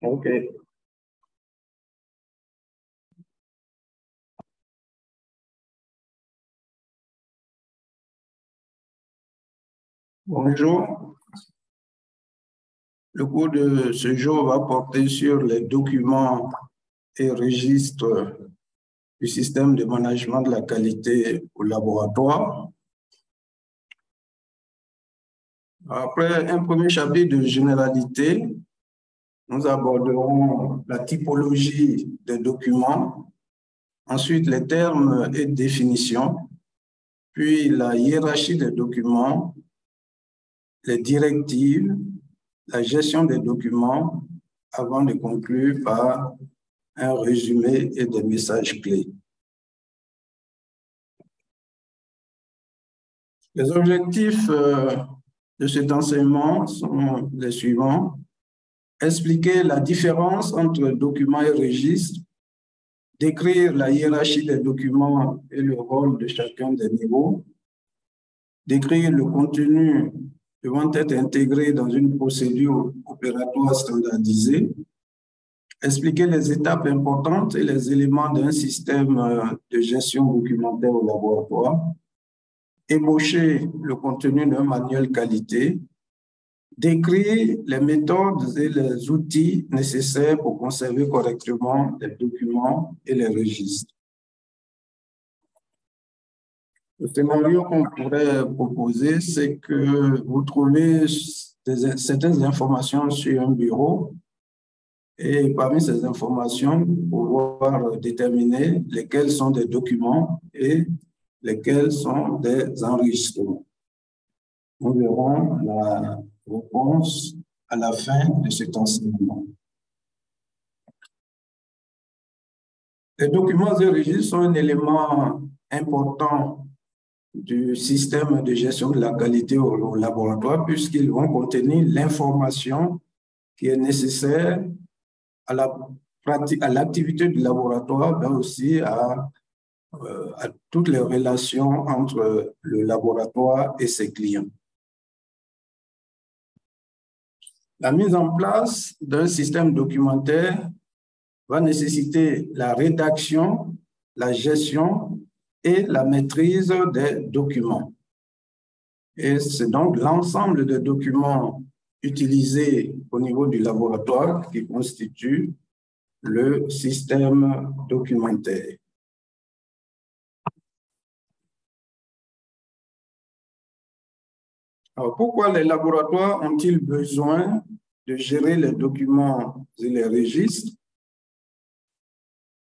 OK. Bonjour. Le cours de ce jour va porter sur les documents et registres du système de management de la qualité au laboratoire. Après un premier chapitre de généralité, nous aborderons la typologie des documents, ensuite les termes et définitions, puis la hiérarchie des documents, les directives, la gestion des documents, avant de conclure par un résumé et des messages clés. Les objectifs de cet enseignement sont les suivants. Expliquer la différence entre documents et registres, décrire la hiérarchie des documents et le rôle de chacun des niveaux, décrire le contenu devant être intégré dans une procédure opératoire standardisée, expliquer les étapes importantes et les éléments d'un système de gestion documentaire au laboratoire, ébaucher le contenu d'un manuel qualité, décrire les méthodes et les outils nécessaires pour conserver correctement les documents et les registres. Le scénario qu'on pourrait proposer, c'est que vous trouvez certaines informations sur un bureau et parmi ces informations, pouvoir déterminer lesquels sont des documents et lesquels sont des enregistrements. Nous verrons la réponse à la fin de cet enseignement. Les documents et registres sont un élément important du système de gestion de la qualité au laboratoire puisqu'ils vont contenir l'information qui est nécessaire à l'activité du laboratoire, mais aussi à toutes les relations entre le laboratoire et ses clients. La mise en place d'un système documentaire va nécessiter la rédaction, la gestion et la maîtrise des documents. Et c'est donc l'ensemble des documents utilisés au niveau du laboratoire qui constitue le système documentaire. Alors, pourquoi les laboratoires ont-ils besoin de gérer les documents et les registres?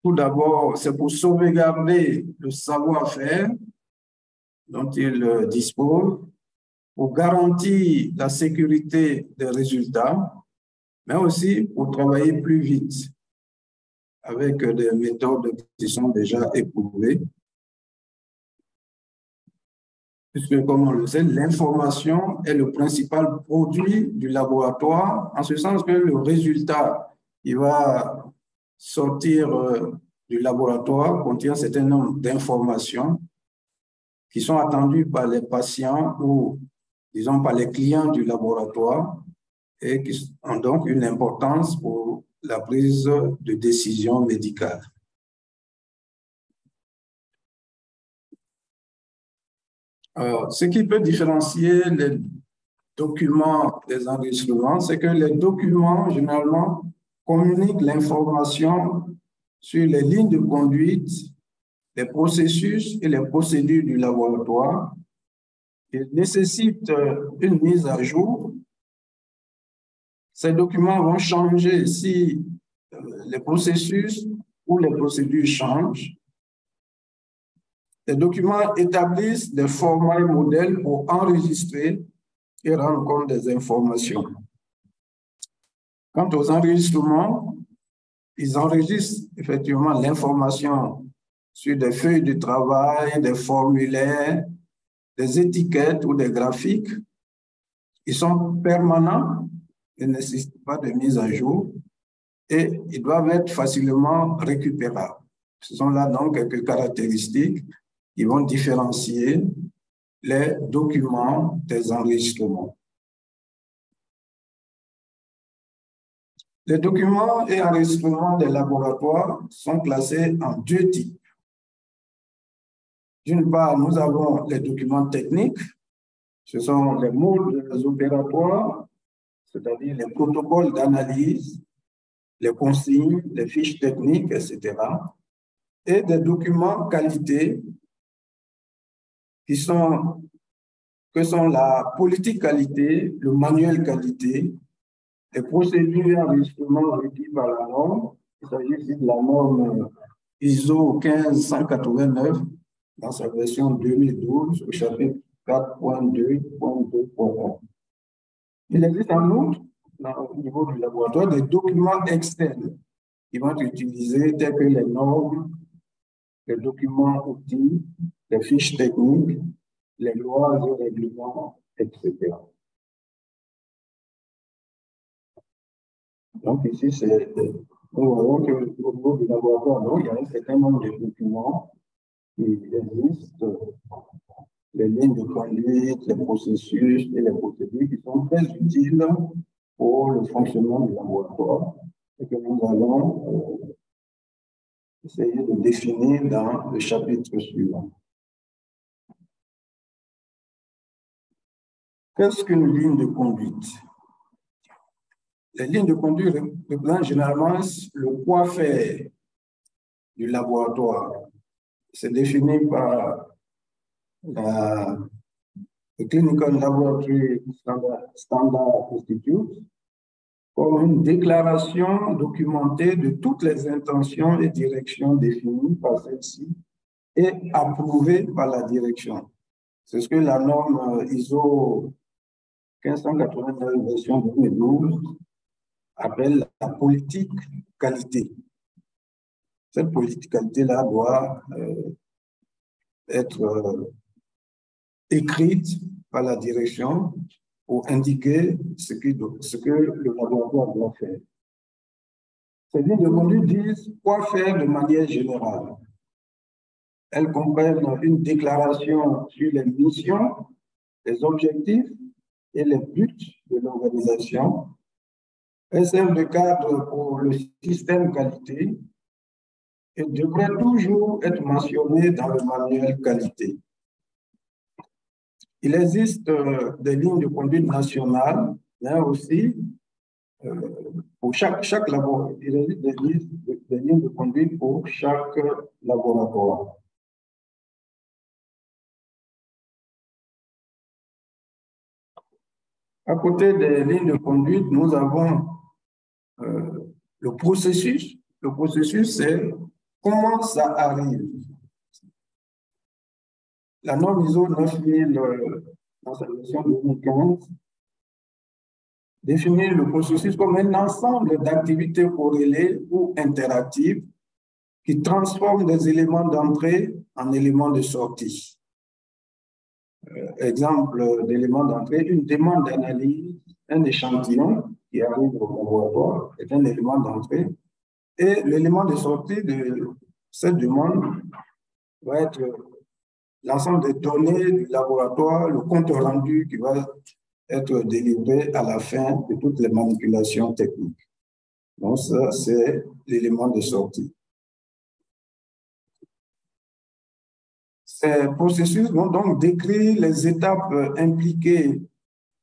Tout d'abord, c'est pour sauvegarder le savoir-faire dont ils disposent, pour garantir la sécurité des résultats, mais aussi pour travailler plus vite avec des méthodes qui sont déjà éprouvées. Puisque, comme on le sait, l'information est le principal produit du laboratoire, en ce sens que le résultat qui va sortir du laboratoire contient un certain nombre d'informations qui sont attendues par les patients ou, disons, par les clients du laboratoire et qui ont donc une importance pour la prise de décision médicale. Alors, ce qui peut différencier les documents des enregistrements, c'est que les documents, généralement, communiquent l'information sur les lignes de conduite, les processus et les procédures du laboratoire. Ils nécessitent une mise à jour. Ces documents vont changer si les processus ou les procédures changent. Les documents établissent des formats et modèles pour enregistrer et rendre compte des informations. Quant aux enregistrements, ils enregistrent effectivement l'information sur des feuilles de travail, des formulaires, des étiquettes ou des graphiques. Ils sont permanents, ils ne nécessitent pas de mise à jour et ils doivent être facilement récupérables. Ce sont là donc quelques caractéristiques qui vont différencier les documents des enregistrements. Les documents et enregistrements des laboratoires sont classés en deux types. D'une part, nous avons les documents techniques, ce sont les modes opératoires, c'est-à-dire les protocoles d'analyse, les consignes, les fiches techniques, etc. Et des documents qualité que sont la politique qualité, le manuel qualité, les procédures d'enregistrement requises par la norme. Il s'agit ici de la norme ISO 15189 dans sa version 2012 au chapitre 4.2.2.1. Il existe en outre, au niveau du laboratoire, des documents externes qui vont être utilisés tels que les normes, les documents outils, les fiches techniques, les lois et règlements, etc. Donc ici, nous voyons qu'au niveau du laboratoire, il y a un certain nombre de documents qui existent, les lignes de conduite, les processus et les procédures qui sont très utiles pour le fonctionnement du laboratoire et que nous allons essayer de définir dans le chapitre suivant. Qu'est-ce qu'une ligne de conduite? Les lignes de conduite représentent généralement le quoi faire du laboratoire. C'est défini par le Clinical Laboratory Standard Institute comme une déclaration documentée de toutes les intentions et directions définies par celle-ci et approuvées par la direction. C'est ce que la norme ISO 1589 version 2012 appelle la politique qualité. Cette politique qualité-là doit être écrite par la direction pour indiquer ce que le laboratoire doit faire. Ces lignes de conduite disent quoi faire de manière générale. Elles comprennent une déclaration sur les missions, les objectifs et les buts de l'organisation, elles servent de cadre pour le système qualité et devraient toujours être mentionnées dans le manuel qualité. Il existe des lignes de conduite nationales, mais aussi pour chaque laboratoire. Il existe des lignes de conduite pour chaque laboratoire. À côté des lignes de conduite, nous avons le processus. Le processus, c'est comment ça arrive. La norme ISO 9000, dans sa version 2015, définit le processus comme un ensemble d'activités corrélées ou interactives qui transforment des éléments d'entrée en éléments de sortie. Exemple d'éléments d'entrée, une demande d'analyse, un échantillon qui arrive au laboratoire est un élément d'entrée et l'élément de sortie de cette demande va être l'ensemble des données du laboratoire, le compte rendu qui va être délivré à la fin de toutes les manipulations techniques. Donc ça, c'est l'élément de sortie. Ces processus vont donc décrire les étapes impliquées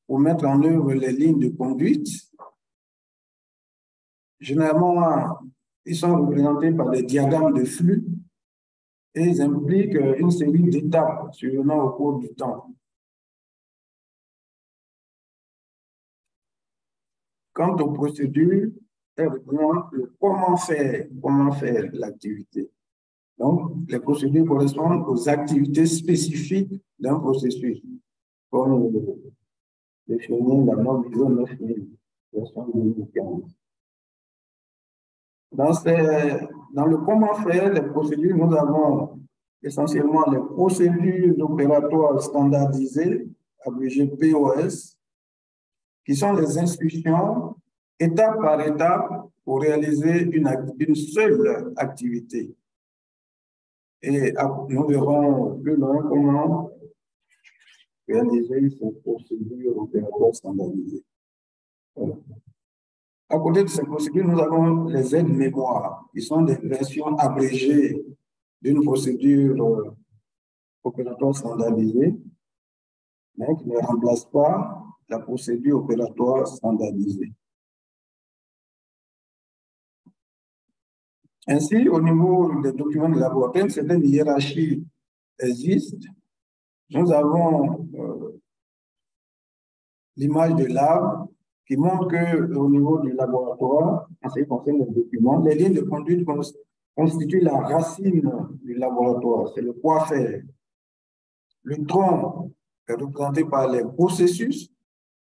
pour mettre en œuvre les lignes de conduite. Généralement, ils sont représentés par des diagrammes de flux et ils impliquent une série d'étapes survenant au cours du temps. Quant aux procédures, elles représentent le comment faire l'activité. Donc, les procédures correspondent aux activités spécifiques d'un processus, comme définit la norme ISO 9000, version 2015. Dans le comment faire les procédures, nous avons essentiellement les procédures opératoires standardisées, abrégées POS, qui sont les instructions, étape par étape, pour réaliser une seule activité. Et nous verrons plus loin comment réaliser ces procédures opératoires standardisées. Voilà. À côté de ces procédures, nous avons les aides-mémoires, qui sont des versions abrégées d'une procédure opératoire standardisée, mais qui ne remplacent pas la procédure opératoire standardisée. Ainsi, au niveau des documents de laboratoire, une certaine hiérarchie existe. Nous avons l'image de l'arbre qui montre qu'au niveau du laboratoire, en ce qui concerne les documents, les lignes de conduite constituent la racine du laboratoire, c'est le quoi faire. Le tronc est représenté par les processus,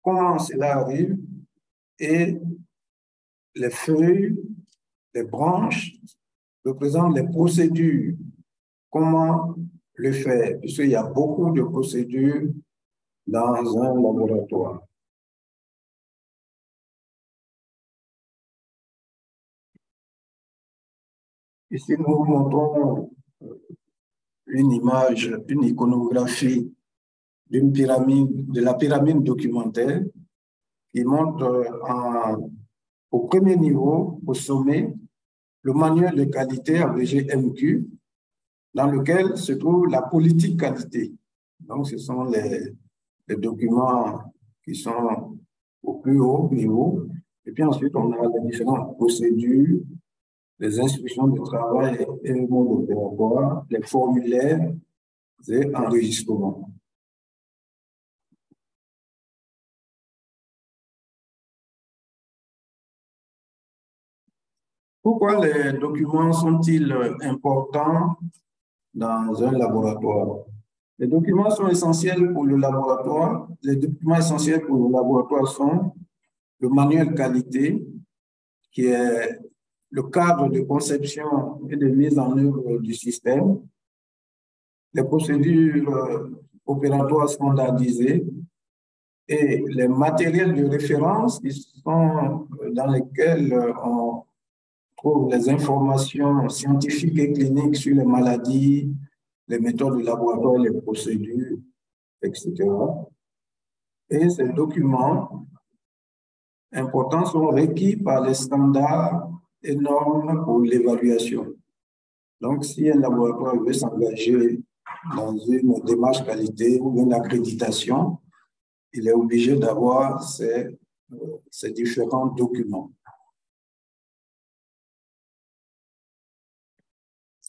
comment cela arrive, et les feuilles, les branches représentent les procédures, comment le faire, puisqu'il y a beaucoup de procédures dans un laboratoire. Ici, nous vous montrons une image, une iconographie d'une pyramide, de la pyramide documentaire qui montre au premier niveau, au sommet, le manuel de qualité abrégé MQ, dans lequel se trouve la politique qualité. Donc, ce sont les documents qui sont au plus haut niveau. Et puis ensuite, on a les différentes procédures, les instructions de travail et le mode opératoire, les formulaires et enregistrements. Pourquoi les documents sont-ils importants dans un laboratoire? Les documents sont essentiels pour le laboratoire. Les documents essentiels pour le laboratoire sont le manuel qualité, qui est le cadre de conception et de mise en œuvre du système, les procédures opératoires standardisées et les matériels de référence qui sont dans lesquels on trouve les informations scientifiques et cliniques sur les maladies, les méthodes de laboratoire, les procédures, etc. Et ces documents importants sont requis par les standards et normes pour l'évaluation. Donc, si un laboratoire veut s'engager dans une démarche qualité ou une accréditation, il est obligé d'avoir ces différents documents.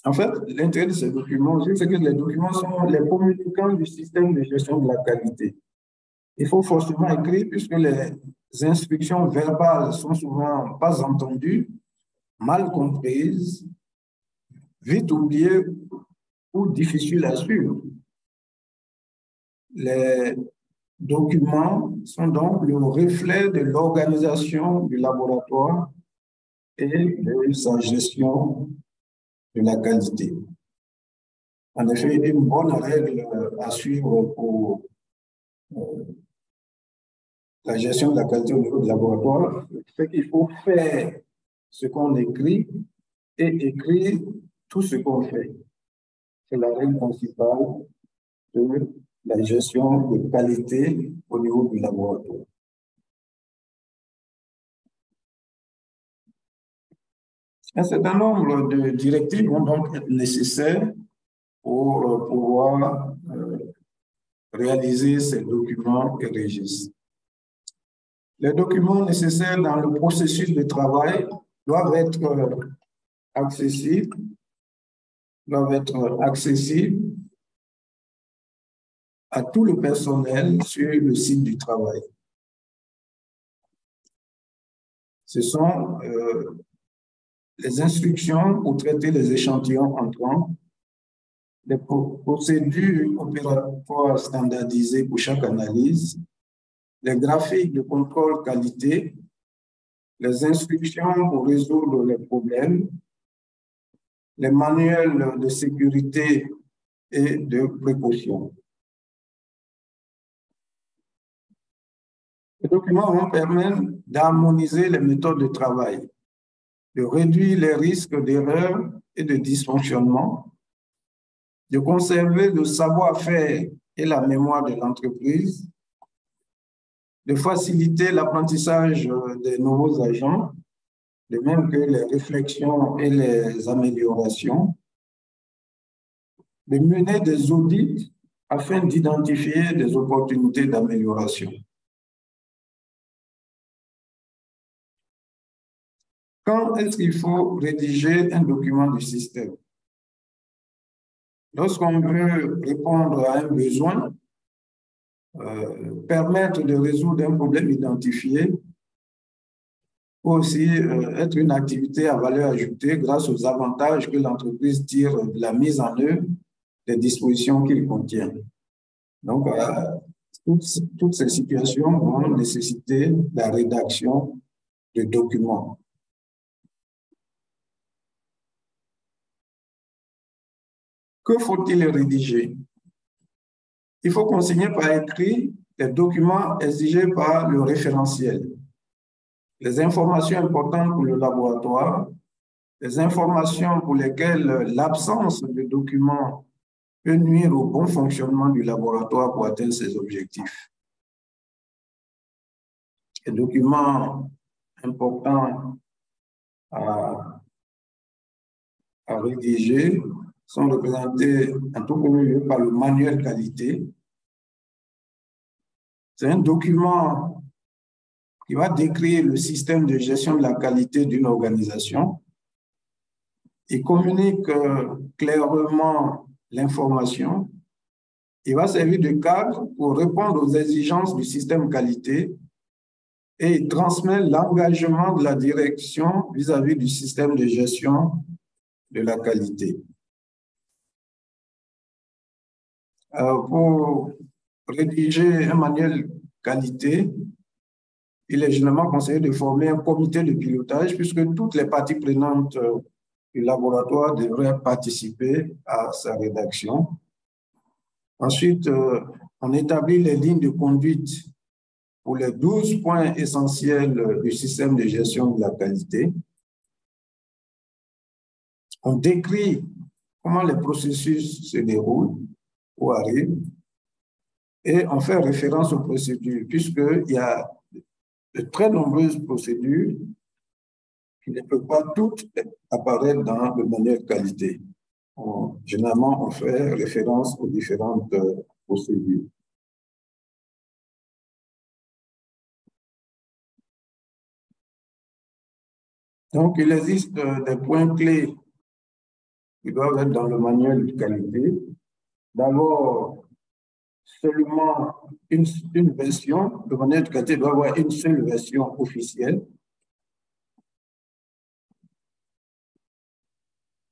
En fait, l'intérêt de ces documents, c'est que les documents sont les communicants du système de gestion de la qualité. Il faut forcément écrire puisque les instructions verbales sont souvent pas entendues, mal comprises, vite oubliées ou difficiles à suivre. Les documents sont donc le reflet de l'organisation du laboratoire et de sa gestion de la qualité. En effet, une bonne règle à suivre pour la gestion de la qualité au niveau du laboratoire, c'est qu'il faut faire ce qu'on écrit et écrire tout ce qu'on fait. C'est la règle principale de la gestion de qualité au niveau du laboratoire. Un certain nombre de directives vont donc être nécessaires pour pouvoir réaliser ces documents et registres. Les documents nécessaires dans le processus de travail doivent être accessibles à tout le personnel sur le site du travail. Ce sont les instructions pour traiter les échantillons entrants, les procédures opératoires standardisées pour chaque analyse, les graphiques de contrôle qualité, les instructions pour résoudre les problèmes, les manuels de sécurité et de précaution. Les documents vont permettre d'harmoniser les méthodes de travail, de réduire les risques d'erreurs et de dysfonctionnement, de conserver le savoir-faire et la mémoire de l'entreprise, de faciliter l'apprentissage des nouveaux agents, de même que les réflexions et les améliorations, de mener des audits afin d'identifier des opportunités d'amélioration. Quand est-ce qu'il faut rédiger un document du système? Lorsqu'on veut répondre à un besoin, permettre de résoudre un problème identifié, peut aussi être une activité à valeur ajoutée grâce aux avantages que l'entreprise tire de la mise en œuvre des dispositions qu'il contient. Donc, toutes ces situations vont nécessiter la rédaction de documents. Que faut-il rédiger? Il faut consigner par écrit les documents exigés par le référentiel, les informations importantes pour le laboratoire, les informations pour lesquelles l'absence de documents peut nuire au bon fonctionnement du laboratoire pour atteindre ses objectifs. Les documents importants à rédiger sont représentés en tout premier lieu par le manuel qualité. C'est un document qui va décrire le système de gestion de la qualité d'une organisation. Il communique clairement l'information. Il va servir de cadre pour répondre aux exigences du système qualité et il transmet l'engagement de la direction vis-à-vis du système de gestion de la qualité. Pour rédiger un manuel qualité, il est généralement conseillé de former un comité de pilotage puisque toutes les parties prenantes du laboratoire devraient participer à sa rédaction. Ensuite, on établit les lignes de conduite pour les 12 points essentiels du système de gestion de la qualité. On décrit comment les processus se déroulent ou arrivent et on fait référence aux procédures puisqu'il y a de très nombreuses procédures qui ne peuvent pas toutes apparaître dans le manuel qualité. Généralement, on fait référence aux différentes procédures. Donc, il existe des points clés qui doivent être dans le manuel de qualité. D'abord, seulement une version. Le manuel de qualité doit avoir une seule version officielle.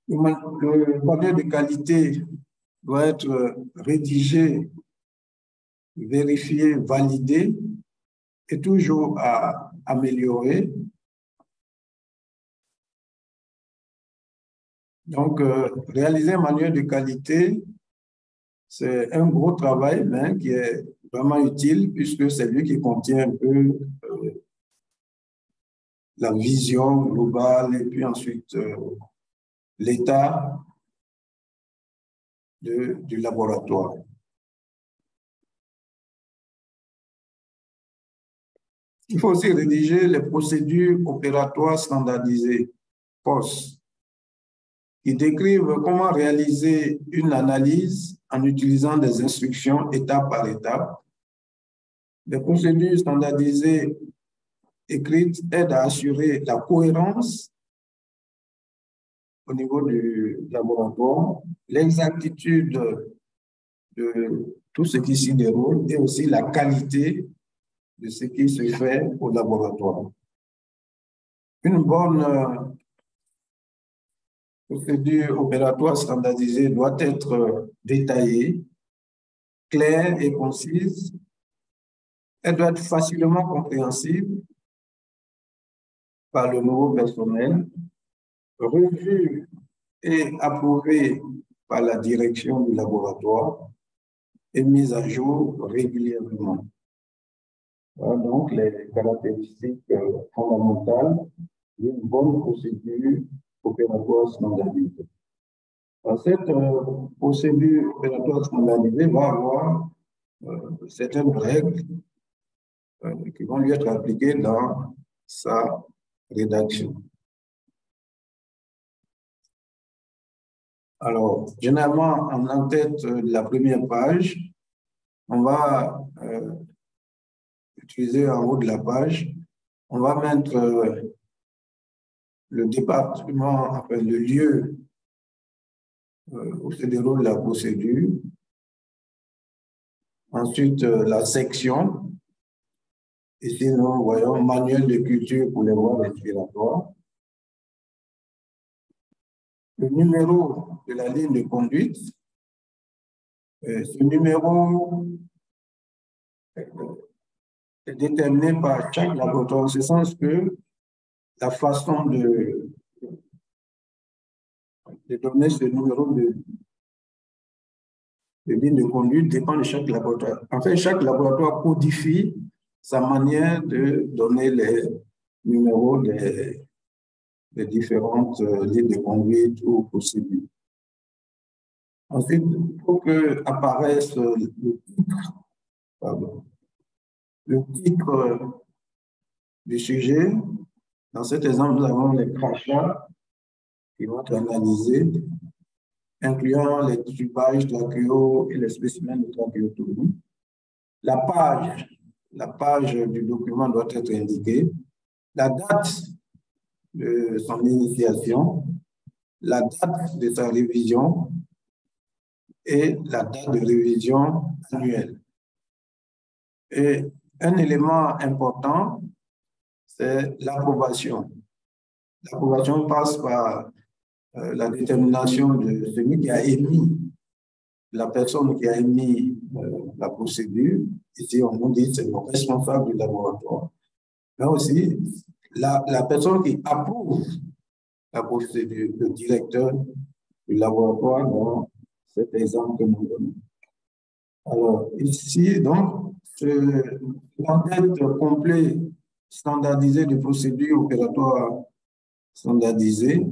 Le manuel de qualité doit être rédigé, vérifié, validé et toujours à améliorer. Donc, réaliser un manuel de qualité, c'est un gros travail, mais qui est vraiment utile puisque c'est lui qui contient un peu la vision globale et puis ensuite l'état du laboratoire. Il faut aussi rédiger les procédures opératoires standardisées, POS, qui décrivent comment réaliser une analyse en utilisant des instructions étape par étape. Les procédures standardisées écrites aident à assurer la cohérence au niveau du laboratoire, l'exactitude de tout ce qui s'y déroule et aussi la qualité de ce qui se fait au laboratoire. Une bonne procédure opératoire standardisée doit être détaillée, claire et concise. Elle doit être facilement compréhensible par le nouveau personnel, revue et approuvée par la direction du laboratoire et mise à jour régulièrement. Voilà donc les caractéristiques fondamentales d'une bonne procédure opératoire standardisée. Cette procédure opératoire standardisée va avoir certaines règles qui vont lui être appliquées dans sa rédaction. Alors, généralement, en tête de la première page, on va utiliser en haut de la page, on va mettre le département, enfin, le lieu où se déroule la procédure. Ensuite, la section. Ici, nous voyons manuel de culture pour les voies respiratoires. Le numéro de la ligne de conduite. Ce numéro est déterminé par chaque laboratoire, en ce sens que la façon de donner ce numéro de ligne de conduite dépend de chaque laboratoire. En fait, chaque laboratoire codifie sa manière de donner les numéros des différentes lignes de conduite ou procédures. Ensuite, pour que apparaisse le titre du sujet, dans cet exemple, nous avons les crachats qui vont être analysés, incluant les tubages trachéaux et les spécimens de trachéotomie. La page du document doit être indiquée, la date de son initiation, la date de sa révision et la date de révision annuelle. Et un élément important, c'est l'approbation. L'approbation passe par la détermination de celui qui a émis, la personne qui a émis la procédure. Ici, on nous dit c'est le responsable du laboratoire. Mais aussi, la personne qui approuve la procédure, le directeur du laboratoire dans cet exemple que nous donnons. Alors, ici, donc, l'entête complet standardisé de procédures opératoires standardisées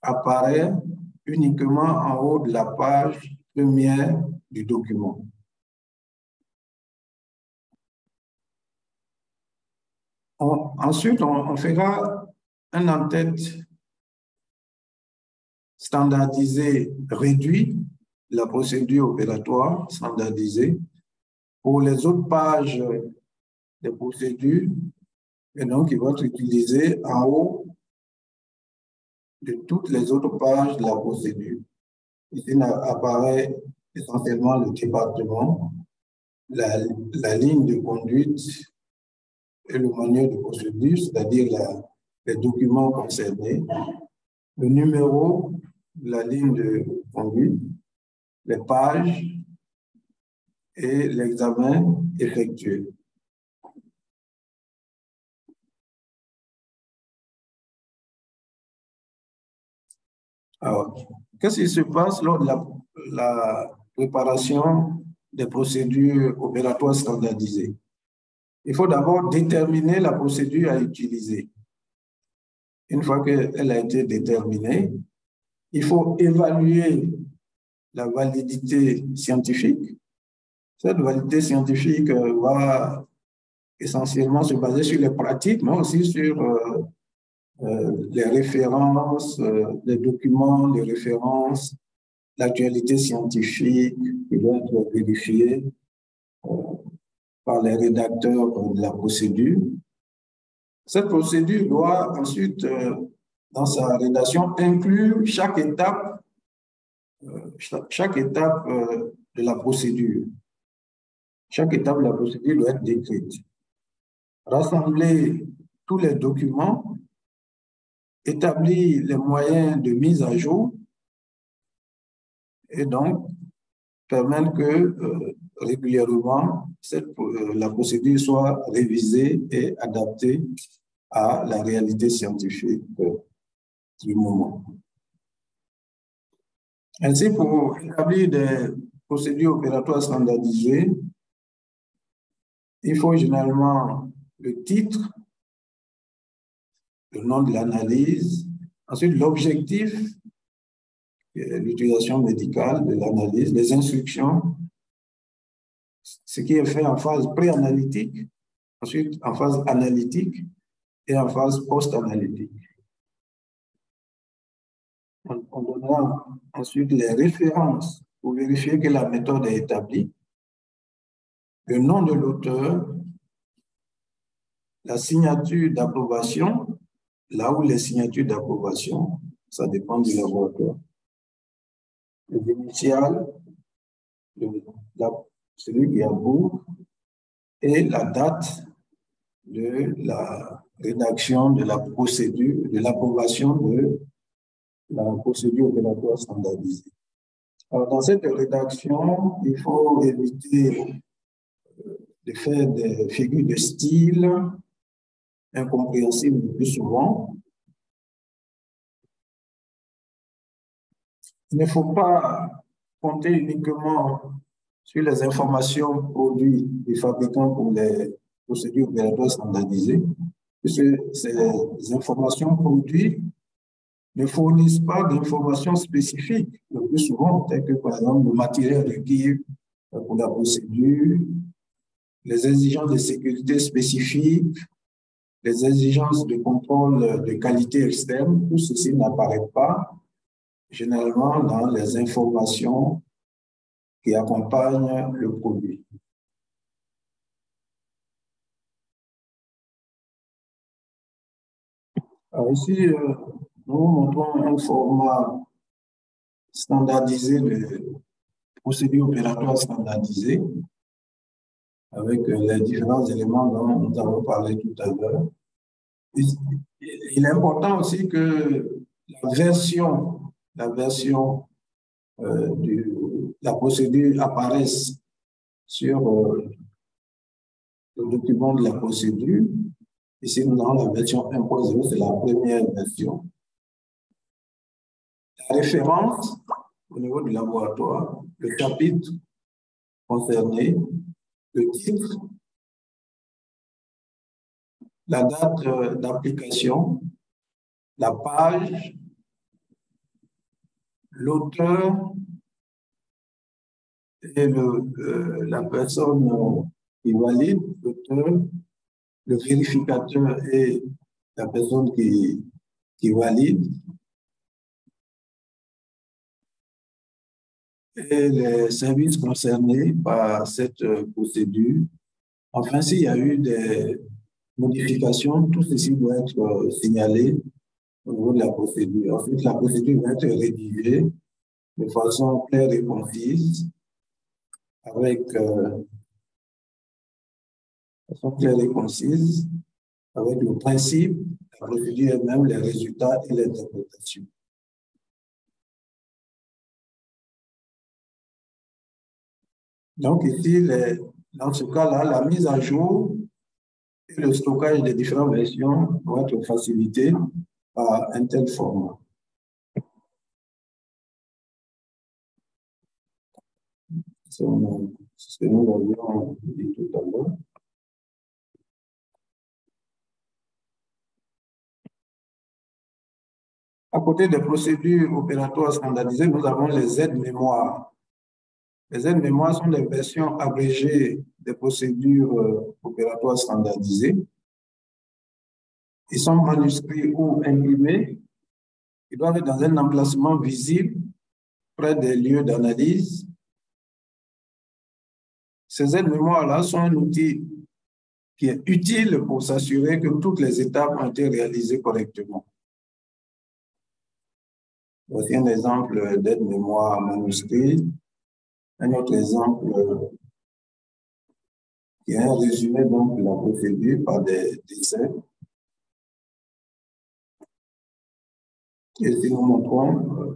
apparaît uniquement en haut de la page première du document. Ensuite, on fera un en-tête standardisé réduit, la procédure opératoire standardisée, pour les autres pages des procédures, et donc ils vont être utilisés en haut de toutes les autres pages de la procédure. Ici apparaît essentiellement le département, la ligne de conduite et le manuel de procédure, c'est-à-dire les documents concernés, le numéro de la ligne de conduite, les pages et l'examen effectué. Alors, qu'est-ce qui se passe lors de la préparation des procédures opératoires standardisées? Il faut d'abord déterminer la procédure à utiliser. Une fois qu'elle a été déterminée, il faut évaluer la validité scientifique. Cette validité scientifique va essentiellement se baser sur les pratiques, mais aussi sur les références, les documents, les références, l'actualité scientifique qui doit être vérifiée par les rédacteurs de la procédure. Cette procédure doit ensuite, dans sa rédaction, inclure chaque étape de la procédure. Chaque étape de la procédure doit être décrite. Rassembler tous les documents, établir les moyens de mise à jour et donc permettre que régulièrement la procédure soit révisée et adaptée à la réalité scientifique du moment. Ainsi, pour établir des procédures opératoires standardisées, il faut généralement le titre, le nom de l'analyse, ensuite l'objectif, l'utilisation médicale de l'analyse, les instructions, ce qui est fait en phase préanalytique, ensuite en phase analytique et en phase post-analytique. On donnera ensuite les références pour vérifier que la méthode est établie, le nom de l'auteur, la signature d'approbation, là où les signatures d'approbation, ça dépend du laboratoire, les initiales, celui qui a bout, et la date de la rédaction de la procédure, de l'approbation de la procédure opératoire standardisée. Alors, dans cette rédaction, il faut éviter de faire des figures de style incompréhensibles le plus souvent. Il ne faut pas compter uniquement sur les informations produites des fabricants pour les procédures opératoires standardisées, puisque ces informations produites ne fournissent pas d'informations spécifiques, le plus souvent, telles que par exemple le matériel requis pour la procédure, les exigences de sécurité spécifiques, les exigences de contrôle de qualité externe. Tout ceci n'apparaît pas généralement dans les informations qui accompagnent le produit. Alors ici, nous montrons un format standardisé de procédure opératoire standardisée avec les différents éléments dont nous avons parlé tout à l'heure. Il est important aussi que la version de la procédure apparaisse sur le document de la procédure. Ici, nous avons la version 1.0, c'est la première version. La référence au niveau du laboratoire, le chapitre concerné, le titre, la date d'application, la page, l'auteur et la personne qui valide, l'auteur, le vérificateur et la personne qui valide, et les services concernés par cette procédure. Enfin, s'il y a eu des modifications, tout ceci doit être signalé au niveau de la procédure. Ensuite, la procédure va être rédigée de façon claire et concise, avec le principe, la procédure elle-même, les résultats et l'interprétation. Donc ici, dans ce cas-là, la mise à jour et le stockage des différentes versions vont être facilités par un tel format. C'est ce que nous avions dit tout à l'heure. À côté des procédures opératoires standardisées, nous avons les aides-mémoires. Les aides-mémoires sont des versions abrégées des procédures opératoires standardisées. Ils sont manuscrits ou imprimés. Ils doivent être dans un emplacement visible près des lieux d'analyse. Ces aides-mémoires-là sont un outil qui est utile pour s'assurer que toutes les étapes ont été réalisées correctement. Voici un exemple d'aide-mémoire manuscrit. Un autre exemple qui est un résumé donc de la procédure par des dessins. Et si nous montrons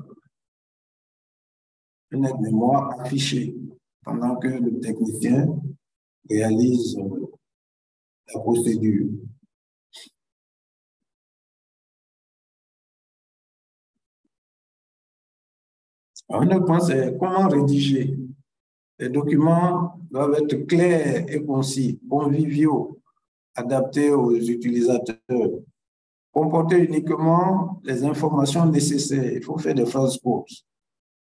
une aide-mémoire affichée pendant que le technicien réalise la procédure. Un autre point, c'est comment rédiger. Les documents doivent être clairs et concis, conviviaux, adaptés aux utilisateurs. Comporter uniquement les informations nécessaires. Il faut faire des phrases courtes.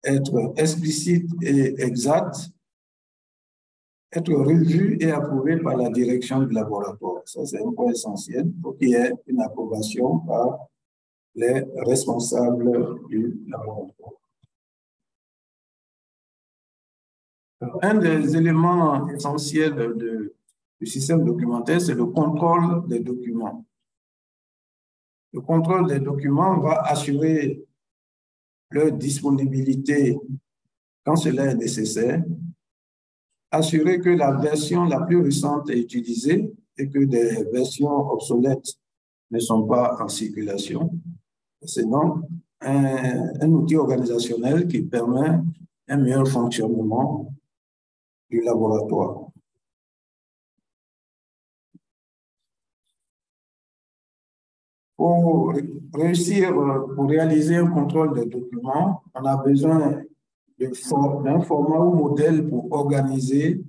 Être explicite et exact. être revu et approuvé par la direction du laboratoire. Ça, c'est un point essentiel pour qu'il y ait une approbation par les responsables du laboratoire. Un des éléments essentiels du système documentaire, c'est le contrôle des documents. Le contrôle des documents va assurer leur disponibilité quand cela est nécessaire, assurer que la version la plus récente est utilisée et que des versions obsolètes ne sont pas en circulation. C'est donc un outil organisationnel qui permet un meilleur fonctionnement du laboratoire. Pour réussir, pour réaliser un contrôle des documents, on a besoin d'un format ou modèle pour organiser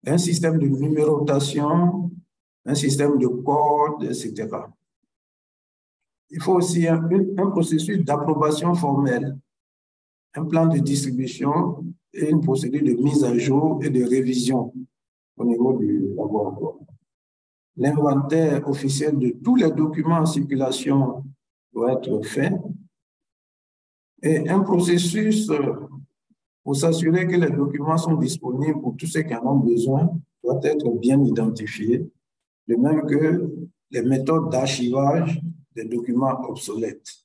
un système de numérotation, un système de code, etc. Il faut aussi un processus d'approbation formelle, un plan de distribution et une procédure de mise à jour et de révision au niveau du laboratoire. L'inventaire officiel de tous les documents en circulation doit être fait et un processus pour s'assurer que les documents sont disponibles pour tous ceux qui en ont besoin doit être bien identifié, de même que les méthodes d'archivage des documents obsolètes.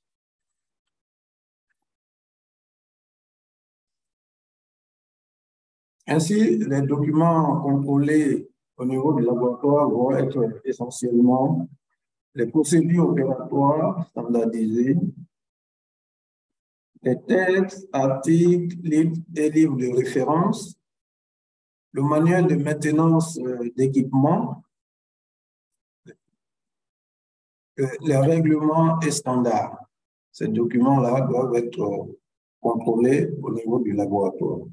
Ainsi, les documents contrôlés au niveau du laboratoire vont être essentiellement les procédures opératoires standardisées, les textes, articles, livres et livres de référence, le manuel de maintenance d'équipement, les règlements et standards. Ces documents-là doivent être contrôlés au niveau du laboratoire.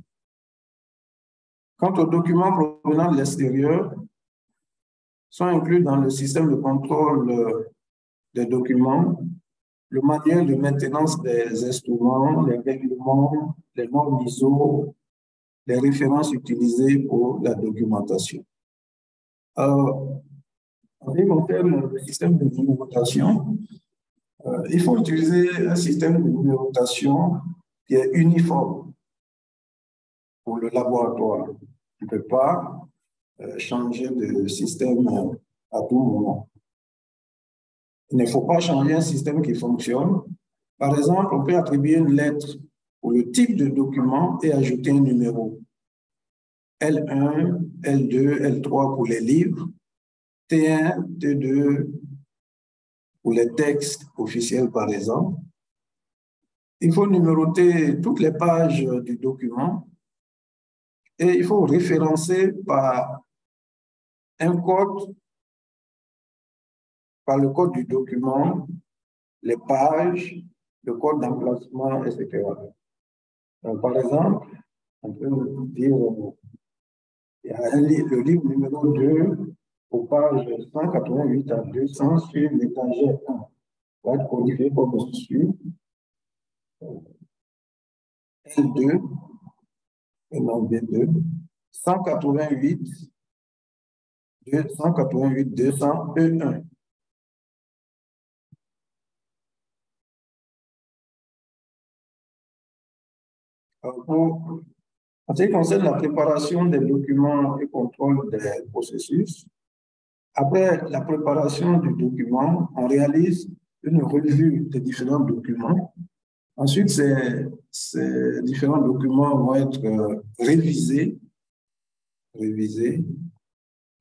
Quant aux documents provenant de l'extérieur, sont inclus dans le système de contrôle des documents, le manuel de maintenance des instruments, les règlements, les normes ISO, les références utilisées pour la documentation. En ce qui concerne le système de numérotation, il faut utiliser un système de numérotation qui est uniforme pour le laboratoire. On ne peut pas changer de système à tout moment. Il ne faut pas changer un système qui fonctionne. Par exemple, on peut attribuer une lettre pour le type de document et ajouter un numéro. L1, L2, L3 pour les livres, T1, T2 pour les textes officiels, par exemple. Il faut numéroter toutes les pages du document et il faut référencer par un code, par le code du document, les pages, le code d'emplacement, etc. Donc, par exemple, on peut dire il y a le livre numéro 2 aux pages 188 à 200 sur l'étagère 1. Va être codifié comme suit. L2, et non B2, 188, 200, E1. En ce qui concerne la préparation des documents et contrôle des processus, après la préparation du document, on réalise une revue des différents documents. Ensuite, ces différents documents vont être révisés,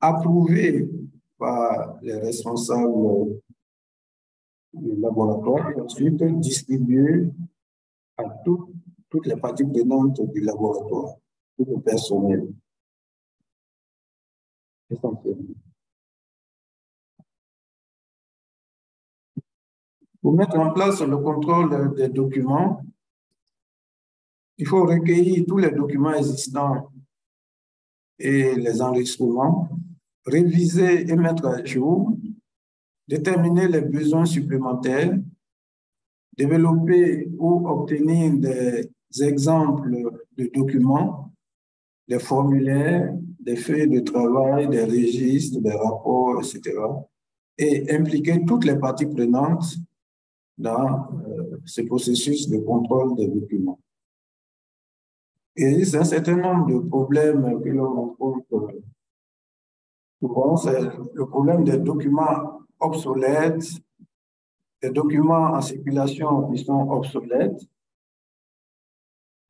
approuvés par les responsables du laboratoire et ensuite distribués à toutes les parties prenantes du laboratoire, tout le personnel. Essentiellement. Pour mettre en place le contrôle des documents, il faut recueillir tous les documents existants et les enregistrements, réviser et mettre à jour, déterminer les besoins supplémentaires, développer ou obtenir des exemples de documents, des formulaires, des feuilles de travail, des registres, des rapports, etc. et impliquer toutes les parties prenantes dans ce processus de contrôle des documents. Et il y a un certain nombre de problèmes que l'on rencontre souvent. C'est le problème des documents obsolètes, des documents en circulation qui sont obsolètes,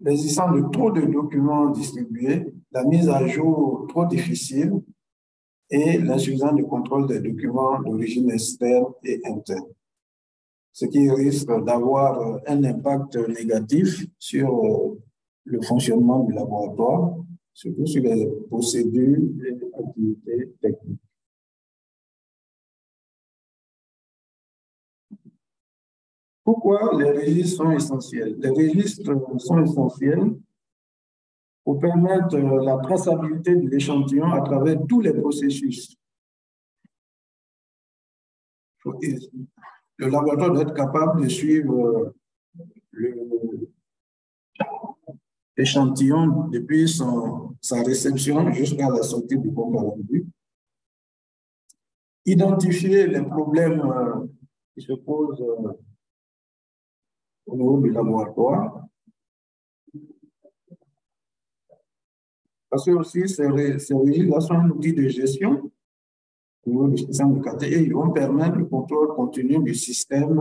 l'existence de trop de documents distribués, la mise à jour trop difficile et l'insuffisance de contrôle des documents d'origine externe et interne, ce qui risque d'avoir un impact négatif sur le fonctionnement du laboratoire, surtout sur les procédures et activités techniques. Pourquoi les registres sont essentiels? Les registres sont essentiels pour permettre la traçabilité de l'échantillon à travers tous les processus. Le laboratoire doit être capable de suivre l'échantillon depuis sa réception jusqu'à la sortie du compte rendu. Identifier les problèmes qui se posent au niveau du laboratoire. Parce que aussi, ces registres-là sont un outil de gestion au niveau du système de qualité et ils vont permettre le contrôle continu du système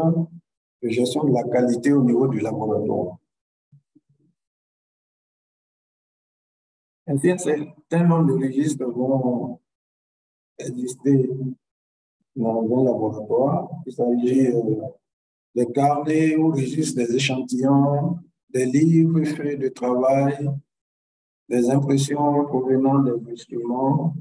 de gestion de la qualité au niveau du laboratoire. Ainsi, un certain nombre de registres vont exister dans un laboratoire. Il s'agit des carnets ou registres des échantillons, des livres, feuilles de travail, des impressions provenant des instruments,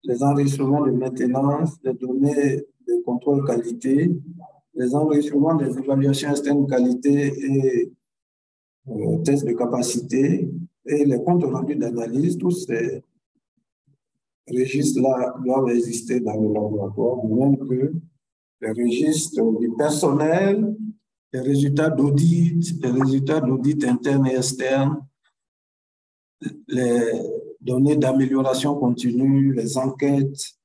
les enregistrements de maintenance, les données de contrôle qualité, les enregistrements des évaluations externes qualité et tests de capacité et les comptes rendus d'analyse. Tous ces registres-là doivent exister dans le laboratoire, de même que les registres du personnel, les résultats d'audit interne et externe, les données d'amélioration continue, les enquêtes,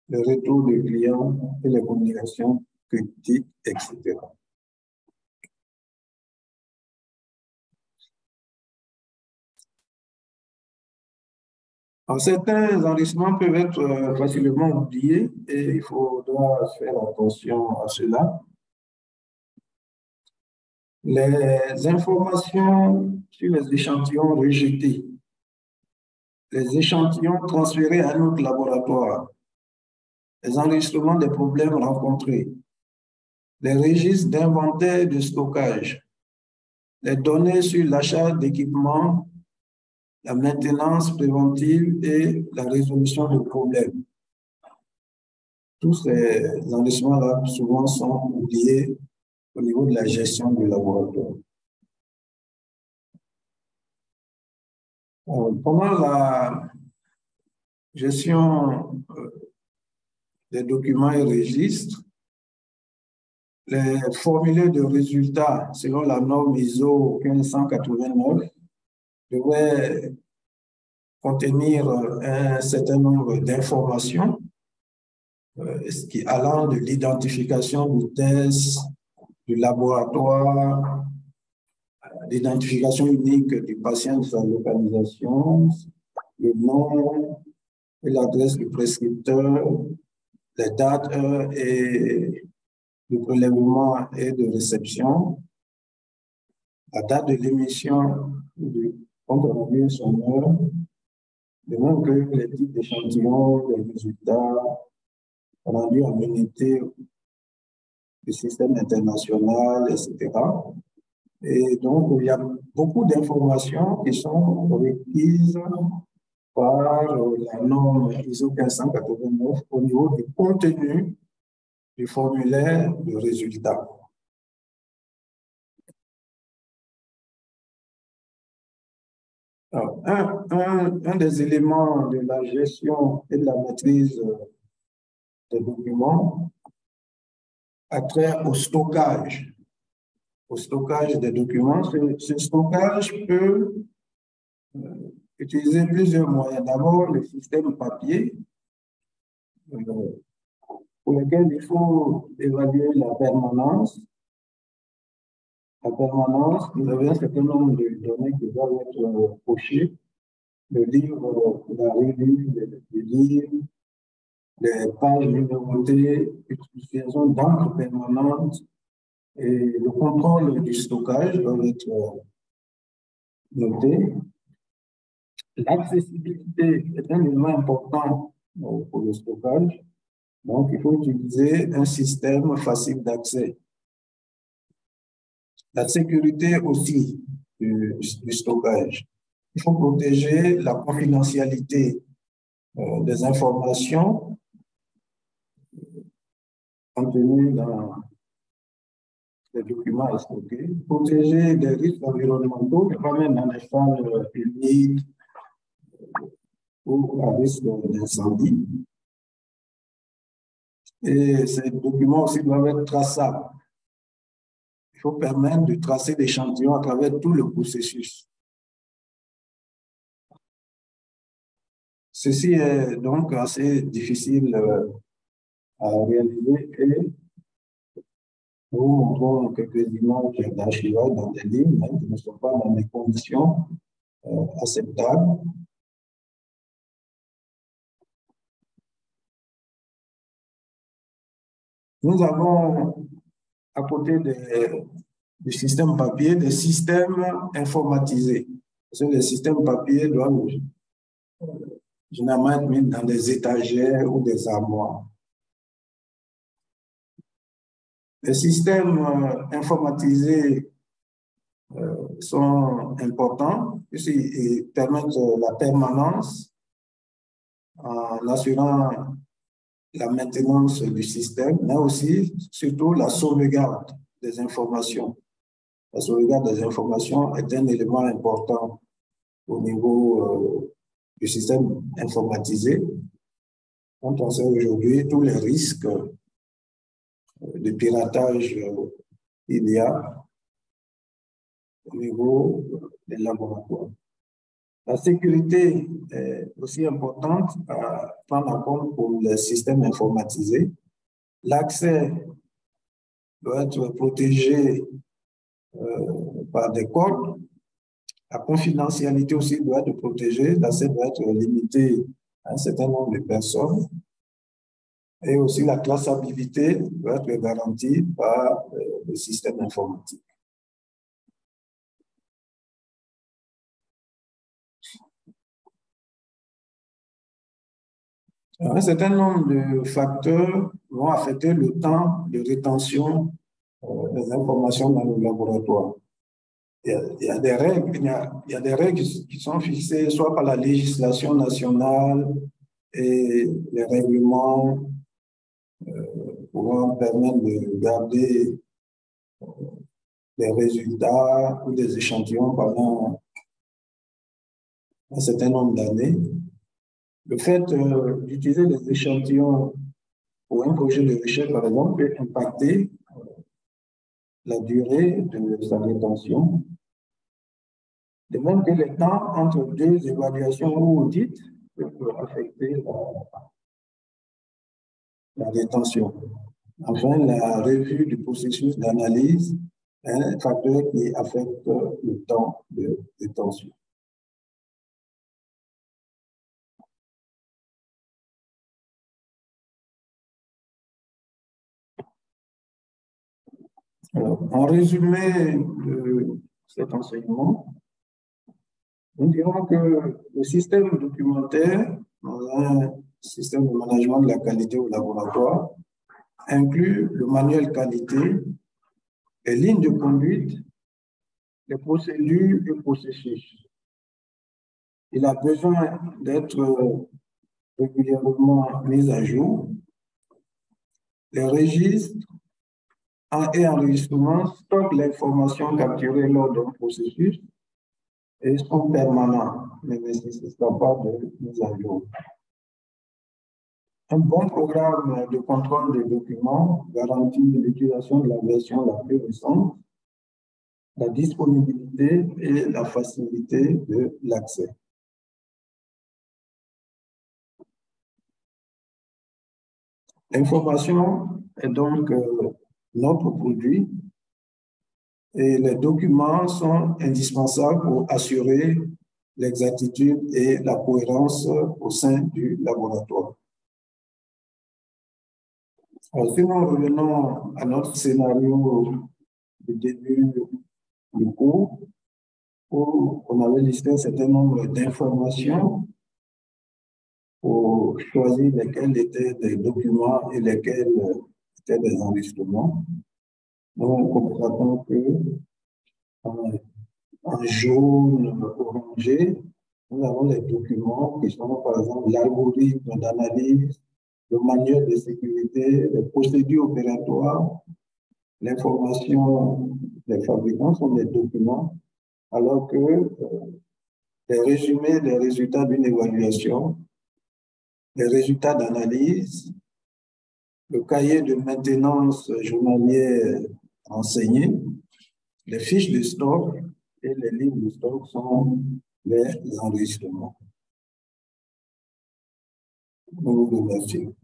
les retours des clients et les communications critiques, etc. Alors, certains enregistrements peuvent être facilement oubliés et il faudra faire attention à cela. Les informations sur les échantillons rejetés, les échantillons transférés à notre laboratoire, les enregistrements des problèmes rencontrés, les registres d'inventaire et de stockage, les données sur l'achat d'équipements, la maintenance préventive et la résolution de problèmes. Tous ces enregistrements-là, souvent, sont oubliés au niveau de la gestion du laboratoire. Pendant la gestion des documents et registres, les formulaires de résultats selon la norme ISO 1589 devraient contenir un certain nombre d'informations allant de l'identification du test, du laboratoire, l'identification unique du patient, de sa localisation, le nom et l'adresse du prescripteur, les dates, heures et de prélèvement et de réception, la date de l'émission du compte rendu, son heure, de même que les types d'échantillons, les résultats rendus en unité du système international, etc. Et donc, il y a beaucoup d'informations qui sont requises par la norme ISO 1589 au niveau du contenu du formulaire de résultat. Alors, un des éléments de la gestion et de la maîtrise des documents a trait au stockage des documents. Ce stockage peut utiliser plusieurs moyens. D'abord, le système papier, pour lequel il faut évaluer la permanence. La permanence, vous avez un certain nombre de données qui doivent être cochées. Le livre, la revue, le livre, les pages numérotées, l'utilisation d'encre permanente et le contrôle du stockage doivent être notés. L'accessibilité est un élément important pour le stockage. Donc, il faut utiliser un système facile d'accès. La sécurité aussi du stockage. Il faut protéger la confidentialité des informations contenues dans les documents à stocker, protéger des risques environnementaux, pas même dans les salles humides ou à risque d'incendie. Et ces documents aussi doivent être traçables. Il faut permettre de tracer l'échantillon à travers tout le processus. Ceci est donc assez difficile à réaliser et nous montrons quelques images d'archivage dans des lignes qui ne sont pas dans des conditions acceptables. Nous avons, à côté du système papier, des systèmes informatisés. Parce que les systèmes papier doivent généralement être mis dans des étagères ou des armoires. Les systèmes informatisés sont importants puisqu'ils permettent la permanence en assurant la maintenance du système, mais aussi, surtout, la sauvegarde des informations. La sauvegarde des informations est un élément important au niveau du système informatisé. Quand on sait aujourd'hui tous les risques de piratage il y a au niveau des laboratoires. La sécurité est aussi importante à prendre en compte pour les systèmes informatisés. L'accès doit être protégé par des codes. La confidentialité aussi doit être protégée. L'accès doit être limité à un certain nombre de personnes. Et aussi la traçabilité doit être garantie par le système informatique. Un certain nombre de facteurs vont affecter le temps de rétention des informations dans le laboratoire. Il y a des règles, il y a des règles qui sont fixées soit par la législation nationale et les règlements pouvant permettre de garder des résultats ou des échantillons pendant un certain nombre d'années. Le fait d'utiliser des échantillons pour un projet de recherche, par exemple, peut impacter la durée de sa rétention. De même que le temps entre deux évaluations ou audits peut affecter la rétention. Enfin, la revue du processus d'analyse est un facteur qui affecte le temps de rétention. Alors, en résumé de cet enseignement, nous dirons que le système documentaire dans un système de management de la qualité au laboratoire inclut le manuel qualité, les lignes de conduite, les procédures et processus. Il a besoin d'être régulièrement mis à jour. Les registres et enregistrements stockent l'information capturée lors d'un processus et sont permanents, mais ne nécessitent pas de mise à jour. Un bon programme de contrôle des documents garantit l'utilisation de la version la plus récente, la disponibilité et la facilité de l'accès. L'information est donc notre produit et les documents sont indispensables pour assurer l'exactitude et la cohérence au sein du laboratoire. Alors, si nous revenons à notre scénario du début du cours, où on avait listé un certain nombre d'informations pour choisir lesquels étaient des documents et lesquels étaient des enregistrements. Nous constatons que en jaune orangé, nous avons les documents qui sont par exemple l'algorithme d'analyse, le manuel de sécurité, les procédures opératoires, l'information des fabricants sont des documents, alors que les résumés des résultats d'une évaluation, les résultats d'analyse, le cahier de maintenance journalière enseigné, les fiches de stock et les livres de stock sont les enregistrements. Nous vous remercions.